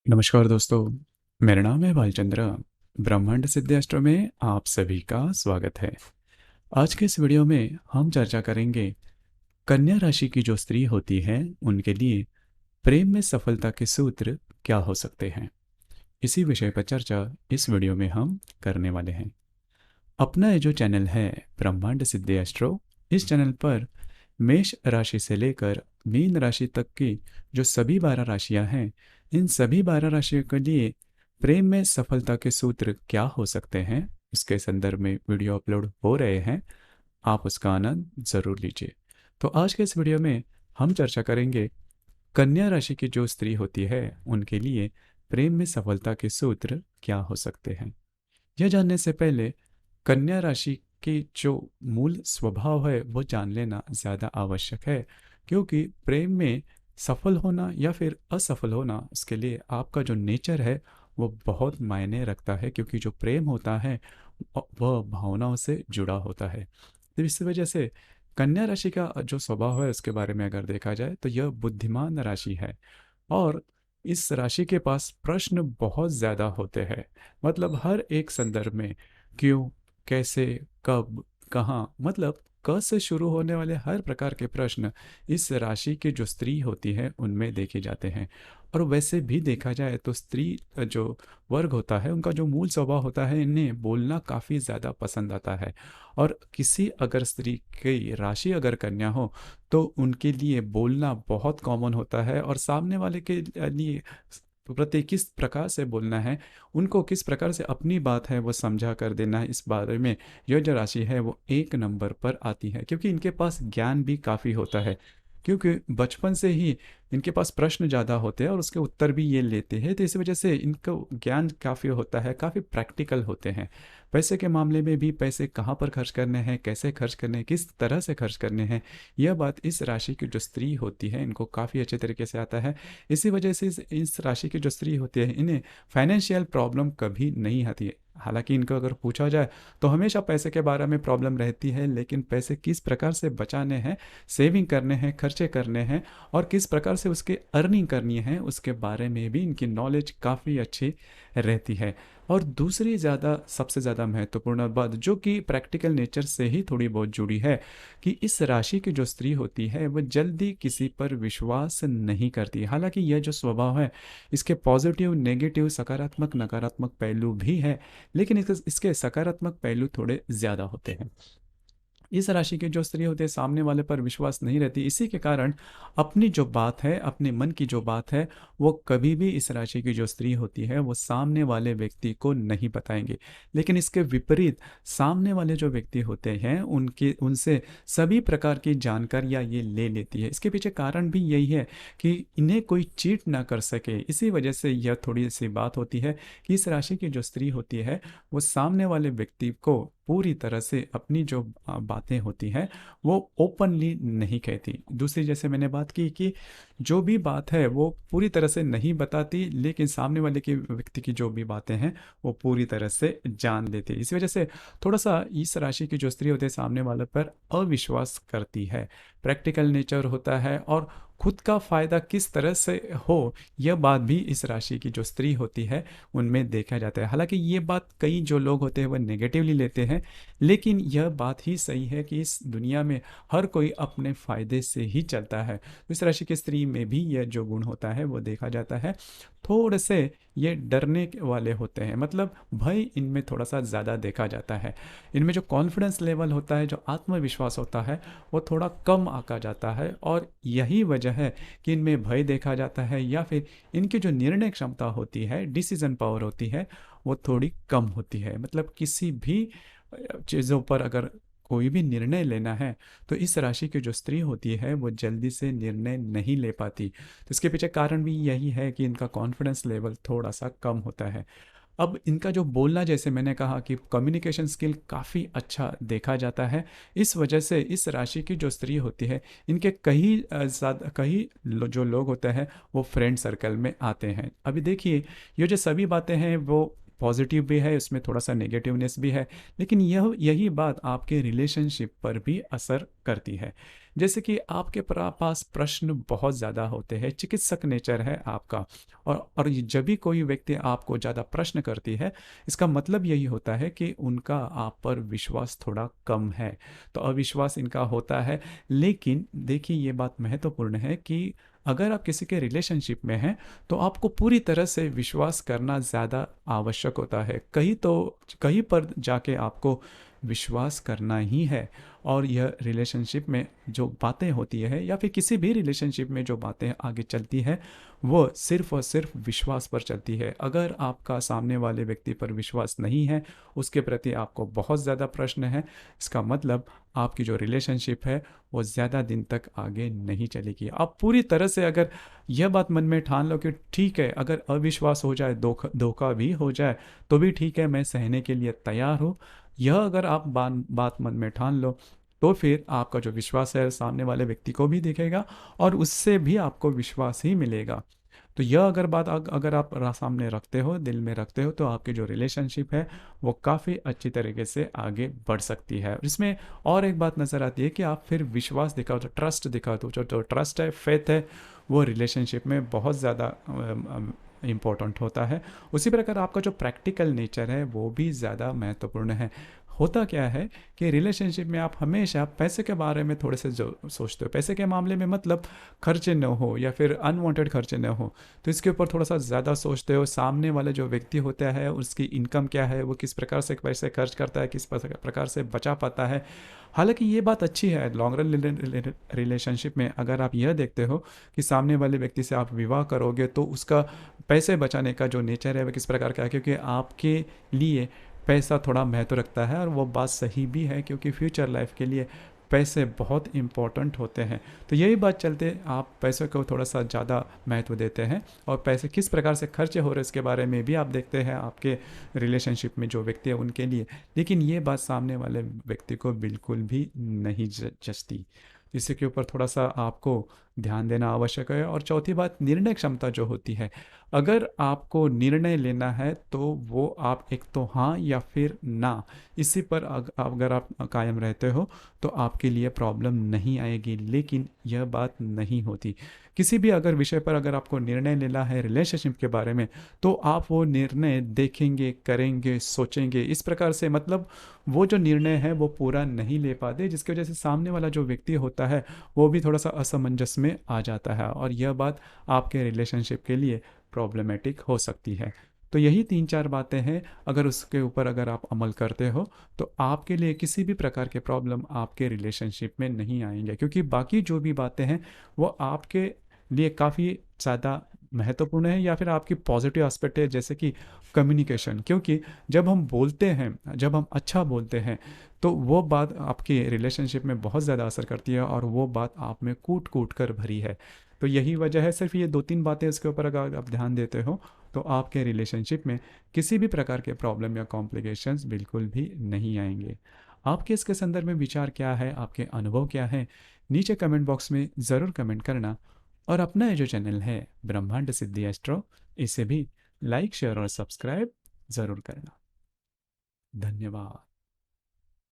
नमस्कार दोस्तों। मेरा नाम है भालचंद्र। ब्रह्मांड सिद्धास्त्र में आप सभी का स्वागत है। आज के इस वीडियो में हम चर्चा करेंगे कन्या राशि की जो स्त्री होती है उनके लिए प्रेम में सफलता के सूत्र क्या हो सकते हैं। इसी विषय पर चर्चा इस वीडियो में हम करने वाले हैं। अपना ये जो चैनल है ब्रह्मांड सिद्धास्त्र, इस चैनल पर मेष राशि से लेकर मीन राशि तक की जो सभी 12 राशियां हैं, इन सभी 12 राशियों के लिए प्रेम में सफलता के सूत्र क्या हो सकते हैं, इसके संदर्भ में वीडियो अपलोड हो रहे हैं। आप उसका आनंद जरूर लीजिए। तो आज के इस वीडियो में हम चर्चा करेंगे कन्या राशि की जो स्त्री होती है उनके लिए प्रेम में सफलता के सूत्र क्या हो सकते हैं। यह जानने से पहले कन्या राशि की जो मूल स्वभाव है वो जान लेना ज़्यादा आवश्यक है, क्योंकि प्रेम में सफल होना या फिर असफल होना, उसके लिए आपका जो नेचर है वो बहुत मायने रखता है, क्योंकि जो प्रेम होता है वह भावनाओं से जुड़ा होता है। तो इस वजह से कन्या राशि का जो स्वभाव है उसके बारे में अगर देखा जाए तो यह बुद्धिमान राशि है। और इस राशि के पास प्रश्न बहुत ज़्यादा होते हैं, मतलब हर एक संदर्भ में क्यों, कैसे, कब, कहाँ, मतलब क से शुरू होने वाले हर प्रकार के प्रश्न इस राशि की जो स्त्री होती है उनमें देखे जाते हैं। और वैसे भी देखा जाए तो स्त्री जो वर्ग होता है उनका जो मूल स्वभाव होता है, इन्हें बोलना काफ़ी ज़्यादा पसंद आता है। और किसी अगर स्त्री की राशि अगर कन्या हो तो उनके लिए बोलना बहुत कॉमन होता है, और सामने वाले के लिए प्रति किस प्रकार से बोलना है, उनको किस प्रकार से अपनी बात है वो समझा कर देना है, इस बारे में यह जो राशि है वो एक नंबर पर आती है। क्योंकि इनके पास ज्ञान भी काफ़ी होता है, क्योंकि बचपन से ही इनके पास प्रश्न ज़्यादा होते हैं और उसके उत्तर भी ये लेते हैं, तो इस वजह से इनको ज्ञान काफ़ी होता है, काफ़ी प्रैक्टिकल होते हैं। पैसे के मामले में भी पैसे कहाँ पर खर्च करने हैं, कैसे खर्च करने हैं, किस तरह से खर्च करने हैं, यह बात इस राशि की जो स्त्री होती है इनको काफ़ी अच्छे तरीके से आता है। इसी वजह से इस राशि की जो स्त्री होती है इन्हें फाइनेंशियल प्रॉब्लम कभी नहीं आती है। हालांकि इनको अगर पूछा जाए तो हमेशा पैसे के बारे में प्रॉब्लम रहती है, लेकिन पैसे किस प्रकार से बचाने हैं, सेविंग करने हैं, खर्चे करने हैं और किस प्रकार से उसके अर्निंग करनी है, उसके बारे में भी इनकी नॉलेज काफ़ी अच्छी रहती है। और दूसरी सबसे ज़्यादा महत्वपूर्ण बात जो कि प्रैक्टिकल नेचर से ही थोड़ी बहुत जुड़ी है, कि इस राशि की जो स्त्री होती है वह जल्दी किसी पर विश्वास नहीं करती। हालांकि यह जो स्वभाव है इसके पॉजिटिव, नेगेटिव, सकारात्मक, नकारात्मक पहलू भी है, लेकिन इसके सकारात्मक पहलू थोड़े ज़्यादा होते हैं। इस राशि की जो स्त्री होती है सामने वाले पर विश्वास नहीं रहती, इसी के कारण अपनी जो बात है, अपने मन की जो बात है, वो कभी भी इस राशि की जो स्त्री होती है वो सामने वाले व्यक्ति को नहीं बताएंगे। लेकिन इसके विपरीत सामने वाले जो व्यक्ति होते हैं उनसे सभी प्रकार की जानकारियाँ ये ले लेती है। इसके पीछे कारण भी यही है कि इन्हें कोई चीट ना कर सके। इसी वजह से यह थोड़ी सी बात होती है कि इस राशि की जो स्त्री होती है वो सामने वाले व्यक्ति को पूरी तरह से अपनी जो बातें होती हैं वो ओपनली नहीं कहती। दूसरी, जैसे मैंने बात की कि जो भी बात है वो पूरी तरह से नहीं बताती, लेकिन सामने वाले के व्यक्ति की जो भी बातें हैं वो पूरी तरह से जान लेती है। इस वजह से थोड़ा सा इस राशि की जो स्त्री होती है सामने वाले पर अविश्वास करती है। प्रैक्टिकल नेचर होता है और खुद का फायदा किस तरह से हो, यह बात भी इस राशि की जो स्त्री होती है उनमें देखा जाता है। हालांकि ये बात कई जो लोग होते हैं वह नेगेटिवली लेते हैं, लेकिन यह बात ही सही है कि इस दुनिया में हर कोई अपने फायदे से ही चलता है। तो इस राशि की स्त्री में भी यह जो गुण होता है वो देखा जाता है। थोड़े से ये डरने वाले होते हैं, मतलब भय इनमें थोड़ा सा ज़्यादा देखा जाता है। इनमें जो कॉन्फिडेंस लेवल होता है, जो आत्मविश्वास होता है, वो थोड़ा कम आका जाता है। और यही वजह है कि इनमें भय देखा जाता है, या फिर इनकी जो निर्णय क्षमता होती है, डिसीजन पावर होती है, वो थोड़ी कम होती है। मतलब किसी भी चीज़ों पर अगर कोई भी निर्णय लेना है तो इस राशि की जो स्त्री होती है वो जल्दी से निर्णय नहीं ले पाती। तो इसके पीछे कारण भी यही है कि इनका कॉन्फिडेंस लेवल थोड़ा सा कम होता है। अब इनका जो बोलना, जैसे मैंने कहा कि कम्युनिकेशन स्किल काफ़ी अच्छा देखा जाता है। इस वजह से इस राशि की जो स्त्री होती है इनके जो लोग होते हैं वो फ्रेंड सर्कल में आते हैं। अभी देखिए, ये जो सभी बातें हैं वो पॉजिटिव भी है, उसमें थोड़ा सा नेगेटिवनेस भी है, लेकिन यही बात आपके रिलेशनशिप पर भी असर करती है। जैसे कि आपके पास प्रश्न बहुत ज़्यादा होते हैं, चिकित्सक नेचर है आपका, और जब भी कोई व्यक्ति आपको ज़्यादा प्रश्न करती है, इसका मतलब यही होता है कि उनका आप पर विश्वास थोड़ा कम है, तो अविश्वास इनका होता है। लेकिन देखिए, ये बात महत्वपूर्ण है कि अगर आप किसी के रिलेशनशिप में हैं, तो आपको पूरी तरह से विश्वास करना ज़्यादा आवश्यक होता है। कहीं पर जाके आपको विश्वास करना ही है। और यह रिलेशनशिप में जो बातें होती है, या फिर किसी भी रिलेशनशिप में जो बातें आगे चलती है, वो सिर्फ और सिर्फ विश्वास पर चलती है। अगर आपका सामने वाले व्यक्ति पर विश्वास नहीं है, उसके प्रति आपको बहुत ज़्यादा प्रश्न है, इसका मतलब आपकी जो रिलेशनशिप है वो ज़्यादा दिन तक आगे नहीं चलेगी। आप पूरी तरह से अगर यह बात मन में ठान लो कि ठीक है, अगर अविश्वास हो जाए, धोखा भी हो जाए, तो भी ठीक है, मैं सहने के लिए तैयार हूँ। यह अगर आप बात मन में ठान लो, तो फिर आपका जो विश्वास है सामने वाले व्यक्ति को भी दिखेगा, और उससे भी आपको विश्वास ही मिलेगा। तो यह अगर बात अगर आप सामने रखते हो, दिल में रखते हो, तो आपकी जो रिलेशनशिप है वो काफ़ी अच्छी तरीके से आगे बढ़ सकती है। इसमें और एक बात नज़र आती है कि आप फिर विश्वास दिखाओ, तो ट्रस्ट दिखाओ, तो जो ट्रस्ट है, फेथ है, वो रिलेशनशिप में बहुत ज़्यादा इम्पोर्टेंट होता है। उसी प्रकार आपका जो प्रैक्टिकल नेचर है वो भी ज़्यादा महत्वपूर्ण है। होता क्या है कि रिलेशनशिप में आप हमेशा पैसे के बारे में थोड़े से जो सोचते हो, पैसे के मामले में मतलब खर्चे न हो या फिर अनवांटेड खर्चे न हो, तो इसके ऊपर थोड़ा सा ज़्यादा सोचते हो। सामने वाले जो व्यक्ति होता है उसकी इनकम क्या है, वो किस प्रकार से पैसे खर्च करता है, किस प्रकार से बचा पाता है। हालांकि ये बात अच्छी है लॉन्ग रन रिलेशनशिप में। अगर आप यह देखते हो कि सामने वाले व्यक्ति से आप विवाह करोगे, तो उसका पैसे बचाने का जो नेचर है वह किस प्रकार का है, क्योंकि आपके लिए पैसा थोड़ा महत्व रखता है, और वो बात सही भी है, क्योंकि फ्यूचर लाइफ के लिए पैसे बहुत इंपॉर्टेंट होते हैं। तो यही बात चलते आप पैसों को थोड़ा सा ज़्यादा महत्व देते हैं, और पैसे किस प्रकार से खर्चे हो रहे हैं इसके बारे में भी आप देखते हैं आपके रिलेशनशिप में जो व्यक्ति है उनके लिए। लेकिन ये बात सामने वाले व्यक्ति को बिल्कुल भी नहीं जचती। इसके ऊपर थोड़ा सा आपको ध्यान देना आवश्यक है। और चौथी बात, निर्णय क्षमता जो होती है, अगर आपको निर्णय लेना है तो वो आप एक तो हाँ या फिर ना, इसी पर अगर आप कायम रहते हो, तो आपके लिए प्रॉब्लम नहीं आएगी। लेकिन यह बात नहीं होती। किसी भी अगर विषय पर अगर आपको निर्णय लेना है रिलेशनशिप के बारे में, तो आप वो निर्णय देखेंगे, करेंगे, सोचेंगे, इस प्रकार से, मतलब वो जो निर्णय है वो पूरा नहीं ले पाते, जिसकी वजह से सामने वाला जो व्यक्ति होता है वो भी थोड़ा सा असमंजस में आ जाता है, और यह बात आपके रिलेशनशिप के लिए प्रॉब्लमेटिक हो सकती है। तो यही 3-4 बातें हैं, अगर उसके ऊपर अगर आप अमल करते हो, तो आपके लिए किसी भी प्रकार के प्रॉब्लम आपके रिलेशनशिप में नहीं आएंगे, क्योंकि बाकी जो भी बातें हैं वो आपके लिए काफ़ी ज़्यादा महत्वपूर्ण है, या फिर आपकी पॉजिटिव एस्पेक्ट है, जैसे कि कम्युनिकेशन। क्योंकि जब हम बोलते हैं, जब हम अच्छा बोलते हैं, तो वो बात आपके रिलेशनशिप में बहुत ज़्यादा असर करती है, और वो बात आप में कूट कूट कर भरी है। तो यही वजह है, सिर्फ ये 2-3 बातें इसके ऊपर अगर आप ध्यान देते हो, तो आपके रिलेशनशिप में किसी भी प्रकार के प्रॉब्लम या कॉम्प्लिकेशंस बिल्कुल भी नहीं आएंगे। आपके इसके संदर्भ में विचार क्या है, आपके अनुभव क्या है, नीचे कमेंट बॉक्स में ज़रूर कमेंट करना। और अपना ये जो चैनल है ब्रह्मांड सिद्धि एस्ट्रो, इसे भी लाइक, शेयर और सब्सक्राइब ज़रूर करना। धन्यवाद।